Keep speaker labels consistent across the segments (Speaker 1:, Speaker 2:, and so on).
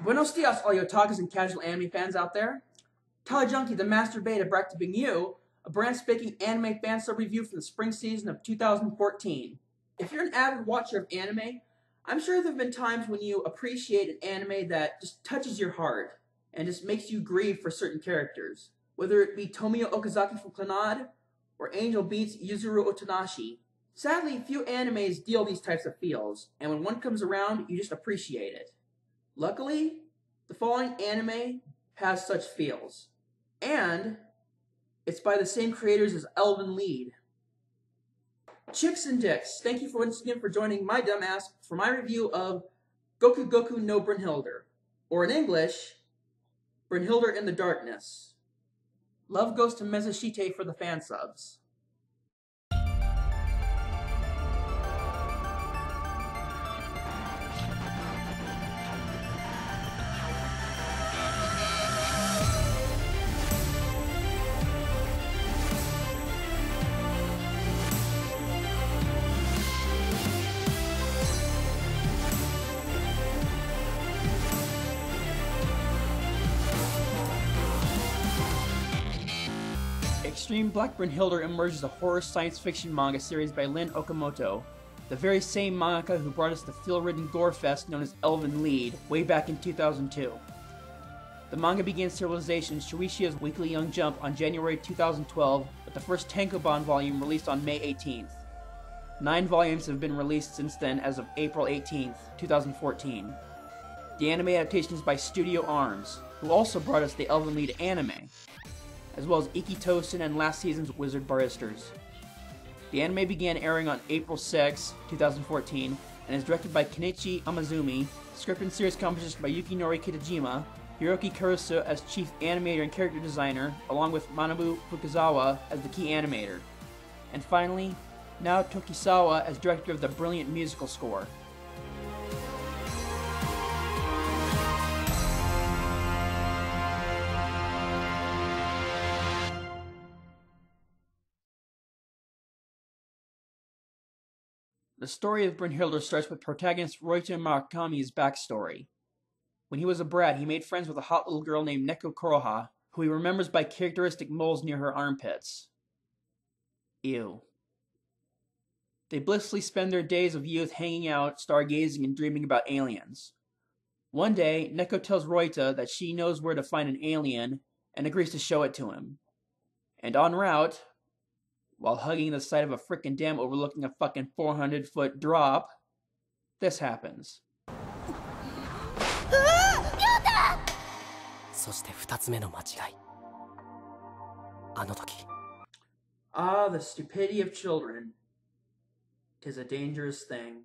Speaker 1: Buenos dias, all you otakus and casual anime fans out there. Junky, the master beta, brought to bring you a brand-spanking anime fan sub review for the spring season of 2014. If you're an avid watcher of anime, I'm sure there have been times when you appreciate an anime that just touches your heart and just makes you grieve for certain characters. Whether it be Tomio Okazaki from Clannad or Angel Beats Yuzuru Otonashi. Sadly, few animes deal these types of feels, and when one comes around, you just appreciate it. Luckily, the following anime has such feels. And it's by the same creators as Elfin Lead. Chicks and dicks, thank you once again for joining my dumbass for my review of Goku Goku no Brynhildr, or in English, Brynhildr in the Darkness. Love goes to Mezashite for the fan subs. Extreme Black Brynhildr emerges a horror science fiction manga series by Lynn Okamoto, the very same mangaka who brought us the feel-ridden gore fest known as Elfin Lead way back in 2002. The manga began serialization in Shueisha's Weekly Young Jump on January 2012, with the first tankobon volume released on May 18th. 9 volumes have been released since then as of April 18th, 2014. The anime adaptation is by Studio Arms, who also brought us the Elfin Lead anime, as well as Ikkitousen and last season's Wizard Barristers. The anime began airing on April 6, 2014, and is directed by Kenichi Imaizumi, script and series composition by Yukinori Kitajima, Hiroaki karasu as chief animator and character designer, along with Manabu Fukuzawa as the key animator, and finally, now Tokisawa as director of the brilliant musical score. The story of Brynhildr starts with protagonist ryouta Murakami's backstory. When he was a brat, he made friends with a hot little girl named Neko Kuroha, who he remembers by characteristic moles near her armpits. Ew. They blissfully spend their days of youth hanging out, stargazing, and dreaming about aliens. One day, Neko tells ryouta that she knows where to find an alien, and agrees to show it to him. And en route, while hugging the side of a frickin' dam overlooking a fucking 400-foot drop, this happens. Ah, the stupidity of children. 'Tis a dangerous thing.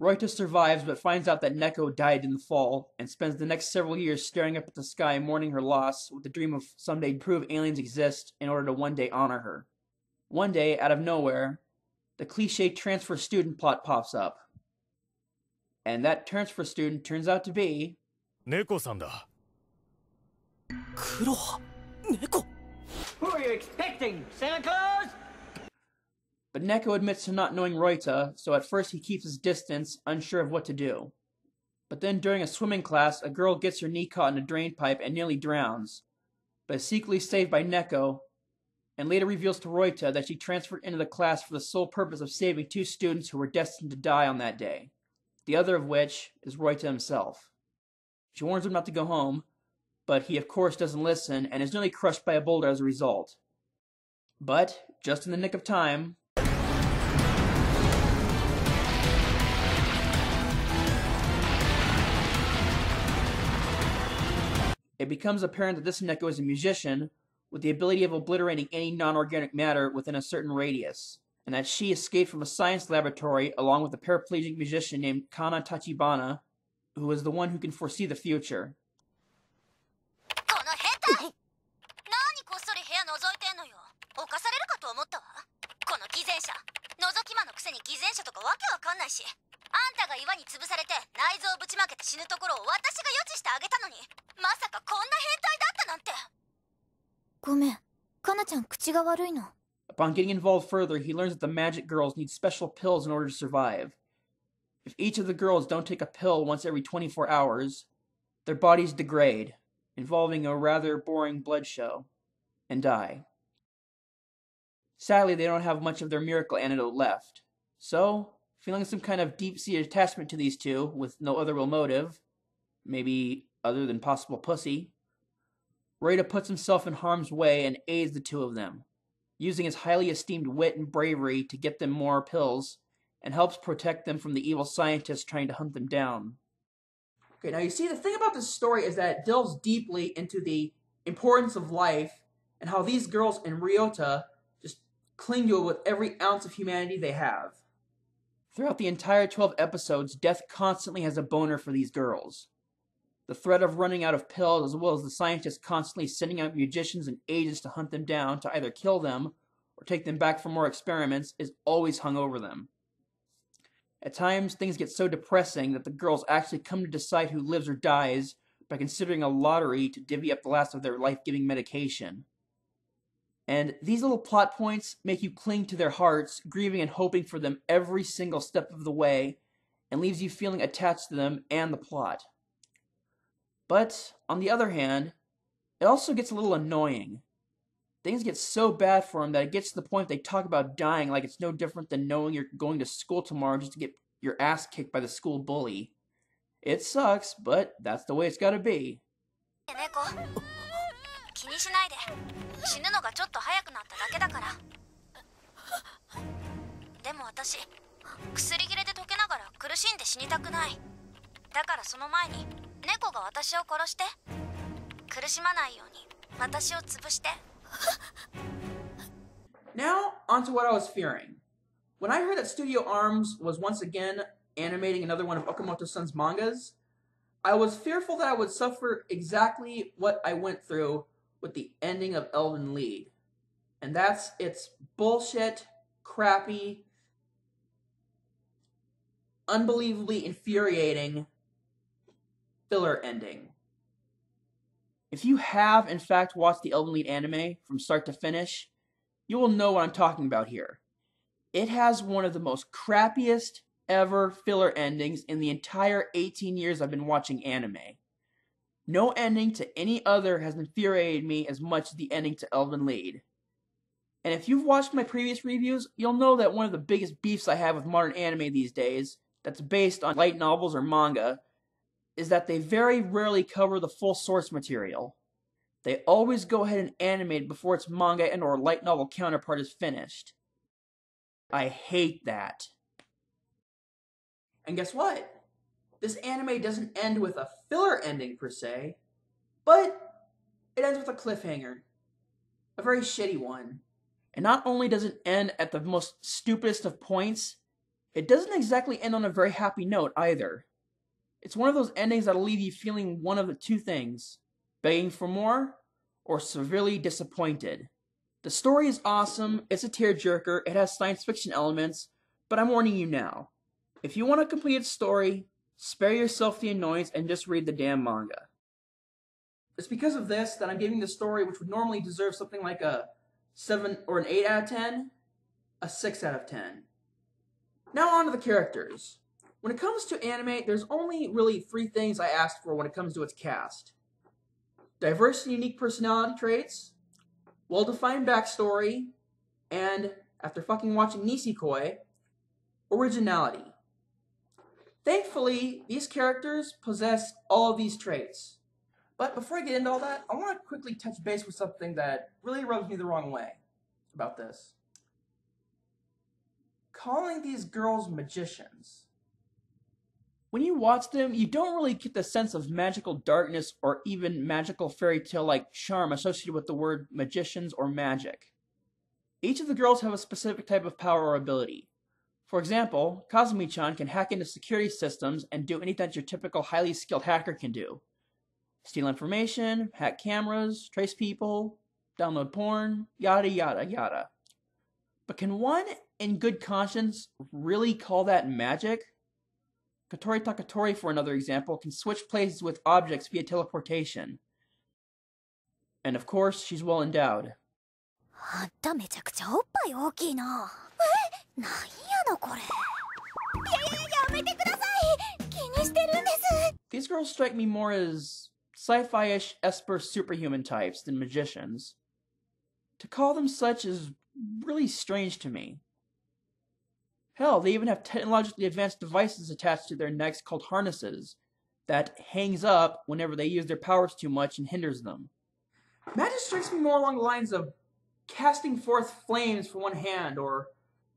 Speaker 1: Ryouta survives but finds out that Neko died in the fall, and spends the next several years staring up at the sky mourning her loss with the dream of someday prove aliens exist in order to one day honor her. One day, out of nowhere, the cliché transfer student plot pops up. And that transfer student turns out to be...
Speaker 2: Neko-san da.
Speaker 3: Kuroha? Neko?
Speaker 4: Who are you expecting, Santa Claus?
Speaker 1: But Neko admits to not knowing ryouta, so at first he keeps his distance, unsure of what to do. But then during a swimming class, a girl gets her knee caught in a drain pipe and nearly drowns, but is secretly saved by Neko, and later reveals to ryouta that she transferred into the class for the sole purpose of saving 2 students who were destined to die on that day, the other of which is ryouta himself. She warns him not to go home, but he of course doesn't listen and is nearly crushed by a boulder as a result. But, just in the nick of time, it becomes apparent that this Neko is a musician with the ability of obliterating any non-organic matter within a certain radius, and that she escaped from a science laboratory along with a paraplegic musician named Kana Tachibana, who is the one who can foresee the future. Upon getting involved further, he learns that the magic girls need special pills in order to survive. if each of the girls don't take a pill once every 24 hours, their bodies degrade, involving a rather boring blood show, and die. Sadly, they don't have much of their miracle antidote left. So, feeling some kind of deep-seated attachment to these two, with no other real motive, maybe other than possible pussy, ryouta puts himself in harm's way and aids the two of them, using his highly esteemed wit and bravery to get them more pills, and helps protect them from the evil scientists trying to hunt them down. Okay, now you see, the thing about this story is that it delves deeply into the importance of life and how these girls in ryouta just cling to it with every ounce of humanity they have. Throughout the entire 12 episodes, Death constantly has a boner for these girls. The threat of running out of pills, as well as the scientists constantly sending out magicians and agents to hunt them down to either kill them or take them back for more experiments, is always hung over them. At times, things get so depressing that the girls actually come to decide who lives or dies by considering a lottery to divvy up the last of their life-giving medication. And these little plot points make you cling to their hearts, grieving and hoping for them every single step of the way, and leaves you feeling attached to them and the plot. But, on the other hand, it also gets a little annoying. Things get so bad for them that it gets to the point they talk about dying like it's no different than knowing you're going to school tomorrow just to get your ass kicked by the school bully. It sucks, but that's the way it's gotta be.
Speaker 2: Neko, 気にしないで。死ぬのがちょっと早くなっただけだから。でも私、薬切れで溶けながら苦しんで死にたくない。だからその前に猫が私を殺して。苦しまないように私を潰して。
Speaker 1: Now, onto what I was fearing. When I heard that Studio Arms was once again animating another one of Okamoto-san's mangas, I was fearful that I would suffer exactly what I went through with the ending of Elfin Lead. And that's its bullshit, crappy, unbelievably infuriating filler ending. If you have, in fact, watched the Elfin Lead anime from start to finish, you will know what I'm talking about here. It has one of the most crappiest ever filler endings in the entire 18 years I've been watching anime. No ending to any other has infuriated me as much as the ending to Elfin Lead. And if you've watched my previous reviews, you'll know that one of the biggest beefs I have with modern anime these days, that's based on light novels or manga, is that they very rarely cover the full source material. They always go ahead and animate before its manga and or light novel counterpart is finished. I hate that. And guess what? This anime doesn't end with a filler ending per se, but it ends with a cliffhanger. A very shitty one. And not only does it end at the most stupidest of points, it doesn't exactly end on a very happy note either. It's one of those endings that'll leave you feeling one of the two things: begging for more, or severely disappointed. The story is awesome, it's a tearjerker, it has science fiction elements, but I'm warning you now. If you want a completed story, spare yourself the annoyance and just read the damn manga. It's because of this that I'm giving the story, which would normally deserve something like a 7 or an 8 out of 10, a 6 out of 10. Now on to the characters. When it comes to anime, there's only really 3 things I ask for when it comes to its cast. Diverse and unique personality traits, well-defined backstory, and, after fucking watching Nisekoi, originality. Thankfully, these characters possess all of these traits. But before I get into all that, I want to quickly touch base with something that really rubs me the wrong way about this. Calling these girls magicians. When you watch them, you don't really get the sense of magical darkness or even magical fairy tale-like charm associated with the word magicians or magic. Each of the girls have a specific type of power or ability. For example, Kazumi-chan can hack into security systems and do anything that your typical highly skilled hacker can do. Steal information, hack cameras, trace people, download porn, yada yada yada. But can one, in good conscience, really call that magic? Katori Takatori, for another example, can switch places with objects via teleportation. And of course, she's well endowed.
Speaker 2: あんためちゃくちゃおっぱい大きいな。なんやのこれ。やめてくださ
Speaker 1: These girls strike me more as sci-fi-ish Esper superhuman types than magicians. To call them such is really strange to me. Hell, they even have technologically advanced devices attached to their necks called harnesses that hangs up whenever they use their powers too much and hinders them. Magic strikes me more along the lines of casting forth flames from one hand, or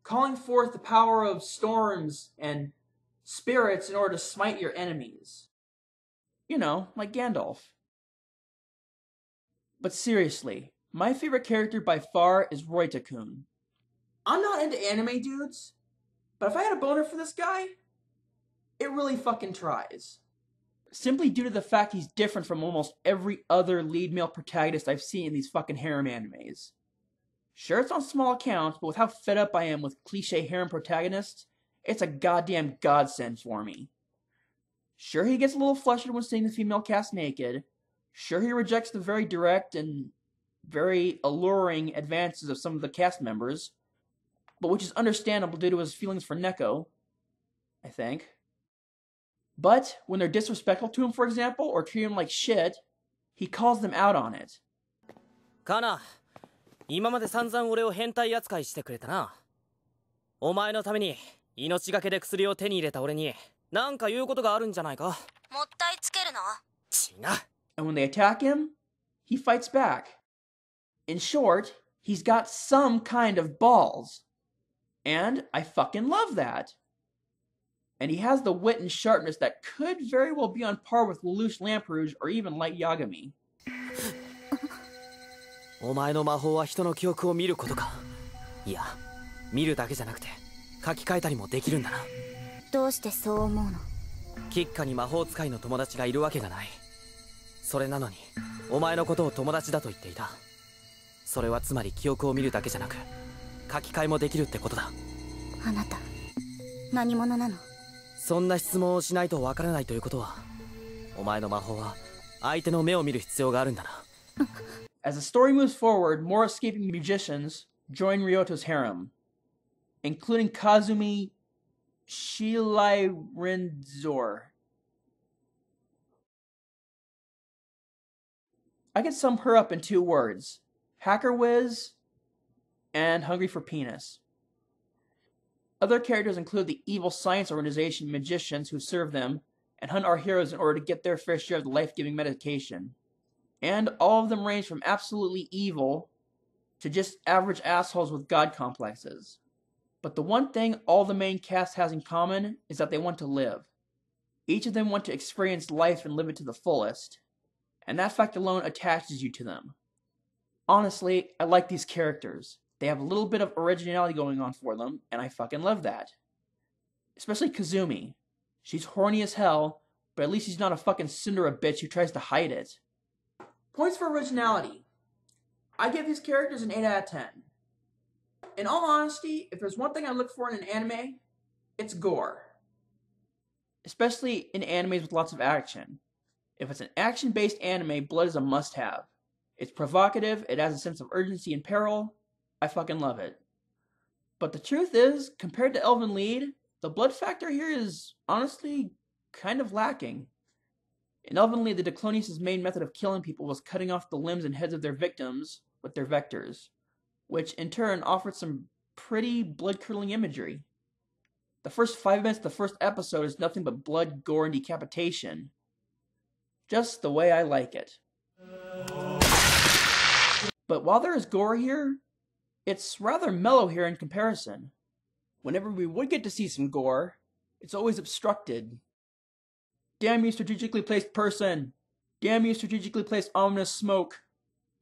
Speaker 1: calling forth the power of storms and spirits in order to smite your enemies. You know, like Gandalf. But seriously, my favorite character by far is ryouta-kun. I'm not into anime dudes, but if I had a boner for this guy, it really fucking tries. Simply due to the fact he's different from almost every other lead male protagonist I've seen in these fucking harem animes. Sure, it's on small accounts, but with how fed up I am with cliche harem protagonists, it's a goddamn godsend for me. Sure, he gets a little flustered when seeing the female cast naked. Sure, he rejects the very direct and very alluring advances of some of the cast members, but which is understandable due to his feelings for Neko, I think. But when they're disrespectful to him, for example, or treat him like shit, he calls them out on it.
Speaker 3: Kana, 今まで散々俺を変態扱いしてくれたな。お前のために命がけで薬を手に入れた俺に何か言うことがあるんじゃないか。
Speaker 2: もったいつけるな。
Speaker 3: ちな。
Speaker 1: And when they attack him, he fights back. In short, he's got some kind of balls. And I fucking love that. And he has the wit and sharpness that could very well be on par with Lelouch Lamperouge or even Light Yagami.
Speaker 3: お前の魔法は人の記憶を見ることか。いや、見るだけじゃなくて書き換えたりもできるんだな。
Speaker 2: どうしてそう思うの？
Speaker 3: 吉家に魔法使いの友達がいるわけがない。それなのにお前のことを友達だと言っていた。それはつまり記憶を見るだけじゃなく書き換えもできるってことだ。
Speaker 2: あなた何者なの？
Speaker 3: そんな質問をしないとわからないということは、お前の魔法は相手の目を見る必要があるんだな。
Speaker 1: As the story moves forward, more escaping magicians join Ryota's harem, including Kazumi Shirairinzor. I can sum her up in 2 words: hacker whiz and hungry for penis. Other characters include the evil science organization magicians who serve them and hunt our heroes in order to get their fair share of the life-giving medication. And all of them range from absolutely evil to just average assholes with god complexes. But the one thing all the main cast has in common is that they want to live. Each of them want to experience life and live it to the fullest, and that fact alone attaches you to them. Honestly, I like these characters. They have a little bit of originality going on for them, and I fucking love that. Especially Kazumi. She's horny as hell, but at least she's not a fucking Cinderella bitch who tries to hide it. Points for originality. I give these characters an 8 out of 10. In all honesty, if there's one thing I look for in an anime, it's gore. Especially in animes with lots of action. If it's an action-based anime, blood is a must-have. It's provocative, it has a sense of urgency and peril. I fucking love it. But the truth is, compared to Elfin Lied, the blood factor here is honestly kind of lacking. In Elfin Lied, the Diclonius' main method of killing people was cutting off the limbs and heads of their victims with their vectors, which in turn offered some pretty blood-curdling imagery. The first 5 minutes of the first episode is nothing but blood, gore, and decapitation. Just the way I like it. But while there is gore here, it's rather mellow here in comparison. Whenever we would get to see some gore, it's always obstructed. Damn you, strategically placed person! Damn you, strategically placed ominous smoke!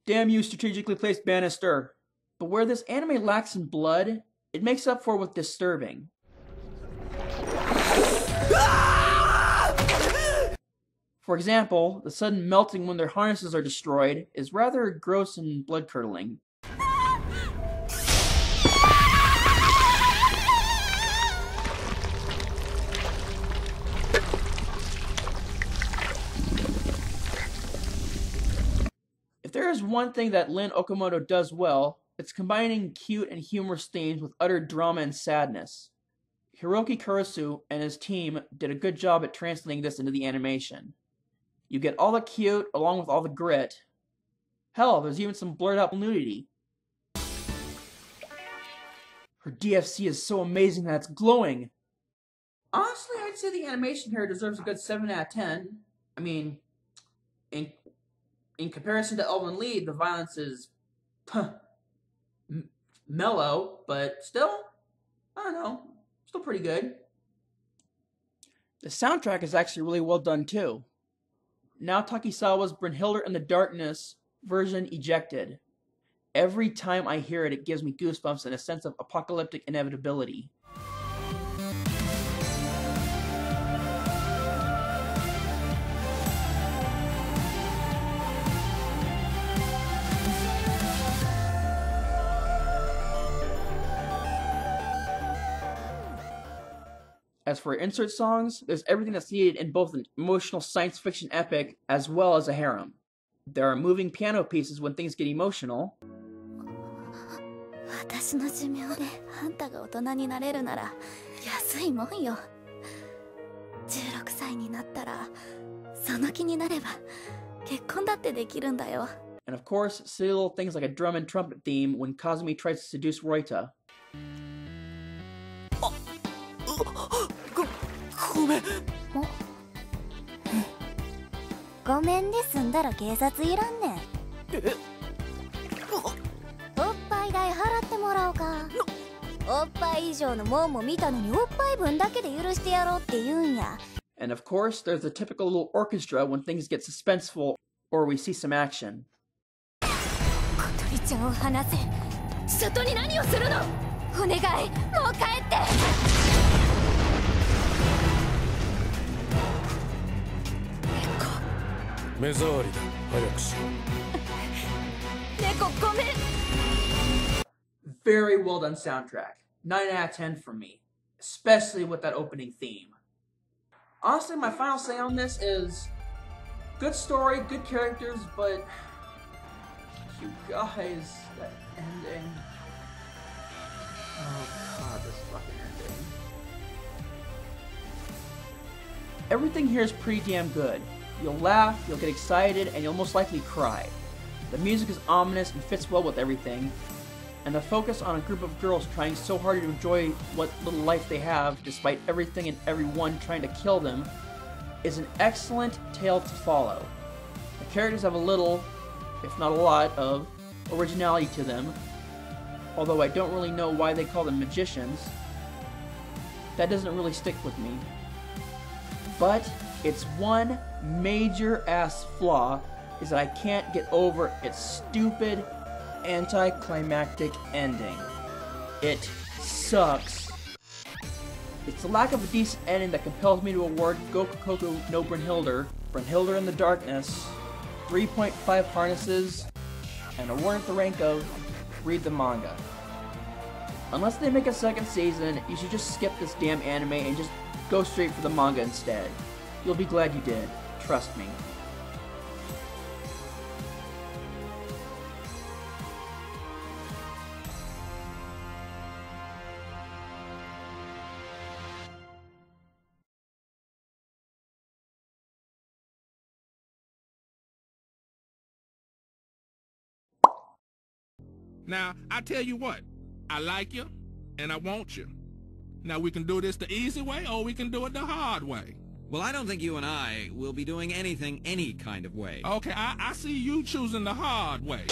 Speaker 1: Damn you, strategically placed banister! But where this anime lacks in blood, it makes up for with disturbing. For example, the sudden melting when their harnesses are destroyed is rather gross and blood-curdling. If there is one thing that Lynn Okamoto does well, it's combining cute and humorous themes with utter drama and sadness. Hiroaki Karasu and his team did a good job at translating this into the animation. You get all the cute along with all the grit. Hell, there's even some blurred out nudity. Her DFC is so amazing that it's glowing. Honestly, I'd say the animation here deserves a good 7 out of 10. I mean, in comparison to Elfin Lead, the violence is mellow, but still, I don't know, still pretty good. The soundtrack is actually really well done too. Now Tokisawa's Brynhildr in the Darkness version ejected. Every time I hear it, it gives me goosebumps and a sense of apocalyptic inevitability. As for insert songs, there's everything that's needed in both an emotional science fiction epic as well as a harem. There are moving piano pieces when things get emotional.
Speaker 2: 私の寿命であんたが大人になれるなら安いもんよ。16歳になったらその気になれば結婚だってできるんだよ。
Speaker 1: And of course, silly little things like a drum and trumpet theme when Kazumi tries to seduce ryouta.
Speaker 3: ごめん。
Speaker 2: ごめんで済んだら警察いらんねん。おっぱい代払ってもらおうか。おっぱい以上のもんも見たのにおっぱい分だけで許してやろうって言うんや。
Speaker 1: And of course, there's the typical little orchestra when things get suspenseful or we see some action.
Speaker 2: 小鳥ちゃんを離せ。里に何をするの？お願い、もう帰って。
Speaker 5: 目障りだ。早くしろ。
Speaker 2: 猫ごめん。
Speaker 1: Very well done soundtrack. 9 out of 10 from me. Especially with that opening theme. Honestly, my final say on this is good story, good characters, but you guys, that ending. Oh god, this fucking ending. Everything here is pretty damn good. You'll laugh, you'll get excited, and you'll most likely cry. The music is ominous and fits well with everything, and the focus on a group of girls trying so hard to enjoy what little life they have, despite everything and everyone trying to kill them, is an excellent tale to follow. The characters have a little, if not a lot, of originality to them, although I don't really know why they call them magicians. That doesn't really stick with me. But its one major ass flaw is that I can't get over its stupid anticlimactic ending. It sucks. It's the lack of a decent ending that compels me to award Goku no Brynhildr, Brynhildr in the Darkness, 3.5 harnesses, and award at the rank of read the manga. Unless they make a second season, you should just skip this damn anime and just go straight for the manga instead. You'll be glad you did. Trust me.
Speaker 6: Now, I tell you what, I like you, and I want you. Now, we can do this the easy way, or we can do it the hard way.
Speaker 7: Well, I don't think you and I will be doing anything any kind of way.
Speaker 6: Okay, I see you choosing the hard way.